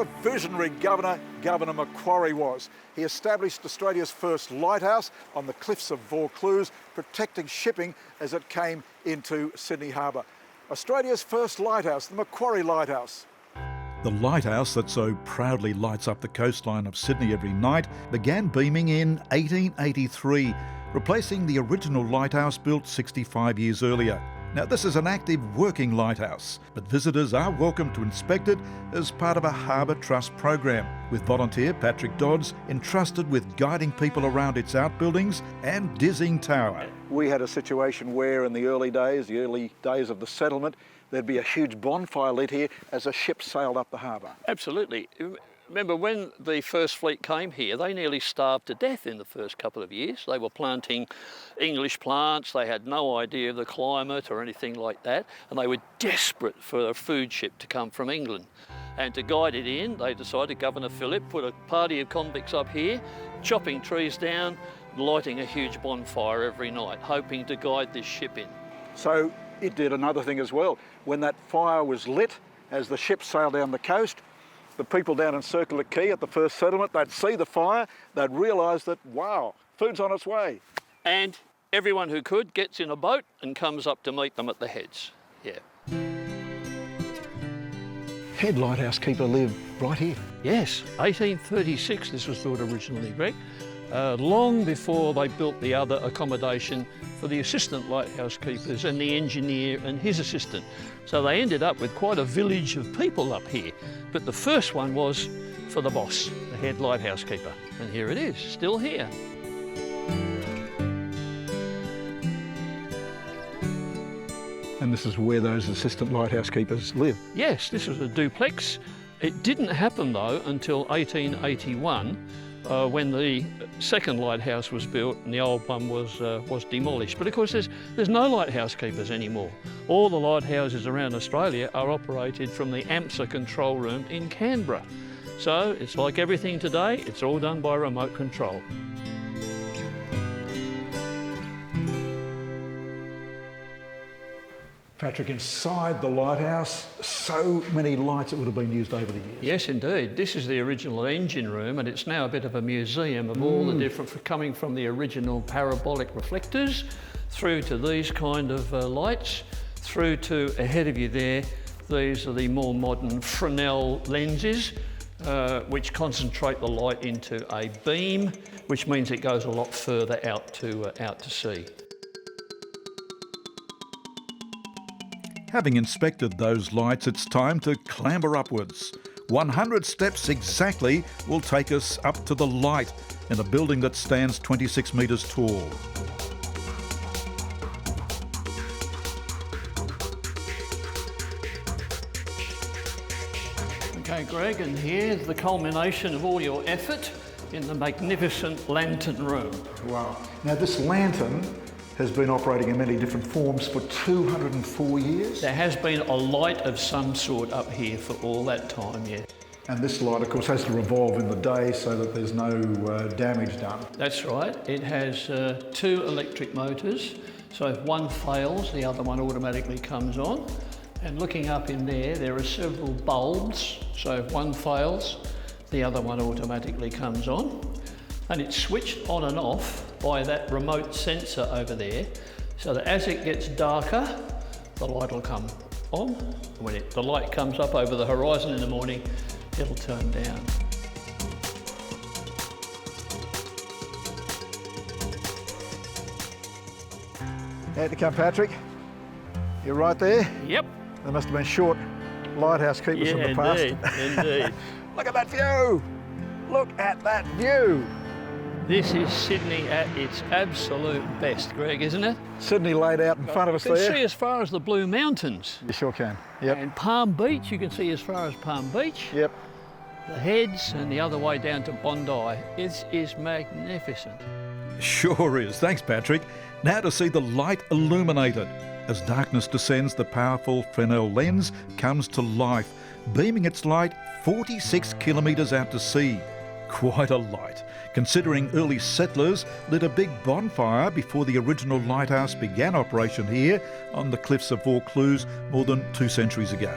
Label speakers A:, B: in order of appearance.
A: a visionary governor Governor Macquarie was. He established Australia's first lighthouse on the cliffs of Vaucluse, protecting shipping as it came into Sydney Harbour. Australia's first lighthouse, the Macquarie Lighthouse.
B: The lighthouse that so proudly lights up the coastline of Sydney every night began beaming in 1883, replacing the original lighthouse built 65 years earlier. Now, this is an active working lighthouse, but visitors are welcome to inspect it as part of a Harbour Trust program, with volunteer Patrick Dodd entrusted with guiding people around its outbuildings and dizzying tower.
A: We had a situation where in the early days of the settlement, there'd be a huge bonfire lit here as a ship sailed up the harbour.
C: Absolutely. Remember, when the first fleet came here, they nearly starved to death in the first couple of years. They were planting English plants, they had no idea of the climate or anything like that, and they were desperate for a food ship to come from England. And to guide it in, they decided, Governor Phillip put a party of convicts up here, chopping trees down, lighting a huge bonfire every night, hoping to guide this ship in.
A: So it did another thing as well. When that fire was lit, as the ship sailed down the coast, the people down in Circular Quay at the first settlement, they'd see the fire, they'd realise that, wow, food's on its way.
C: And everyone who could gets in a boat and comes up to meet them at the heads. Yeah.
A: Head lighthouse keeper lived right here.
C: Yes, 1836 this was built originally, Greg. Long before they built the other accommodation for the assistant lighthouse keepers and the engineer and his assistant. So they ended up with quite a village of people up here. But the first one was for the boss, the head lighthouse keeper. And here it is, still here.
A: And this is where those assistant lighthouse keepers live?
C: Yes, this was a duplex. It didn't happen though until 1881, when the second lighthouse was built and the old one was demolished. But of course there's no lighthouse keepers anymore. All the lighthouses around Australia are operated from the AMSA control room in Canberra. So it's like everything today, it's all done by remote control.
A: Patrick, inside the lighthouse, so many lights that would have been used over the years.
C: Yes, indeed. This is the original engine room, and it's now a bit of a museum of all the different, coming from the original parabolic reflectors through to these kind of lights, through to ahead of you there. These are the more modern Fresnel lenses, which concentrate the light into a beam, which means it goes a lot further out to sea.
B: Having inspected those lights, it's time to clamber upwards. 100 steps exactly will take us up to the light in a building that stands 26 metres tall.
C: Okay, Greg, and here's the culmination of all your effort in the magnificent lantern room.
A: Wow. Now this lantern has been operating in many different forms for 204 years.
C: There has been a light of some sort up here for all that time, yes.
A: And this light, of course, has to revolve in the day so that there's no damage done.
C: That's right. It has 2 electric motors, so if one fails, the other one automatically comes on. And looking up in there are several bulbs, so if one fails, the other one automatically comes on. And it's switched on and off by that remote sensor over there, so that as it gets darker, the light will come on. When the light comes up over the horizon in the morning, it'll turn down.
A: Out to come, Patrick. You're right there.
C: Yep.
A: There must have been short lighthouse keepers from the past.
C: Indeed.
A: Look at that view! Look at that view!
C: This is Sydney at its absolute best, Greg, isn't it?
A: Sydney laid out in front of us there.
C: You can see as far as the Blue Mountains.
A: You sure can, yep.
C: And Palm Beach, you can see as far as Palm Beach.
A: Yep.
C: The heads and the other way down to Bondi. It is magnificent.
B: Sure is. Thanks, Patrick. Now to see the light illuminated. As darkness descends, the powerful Fresnel lens comes to life, beaming its light 46 kilometres out to sea. Quite a light, considering early settlers lit a big bonfire before the original lighthouse began operation here on the cliffs of Vaucluse more than 2 centuries ago.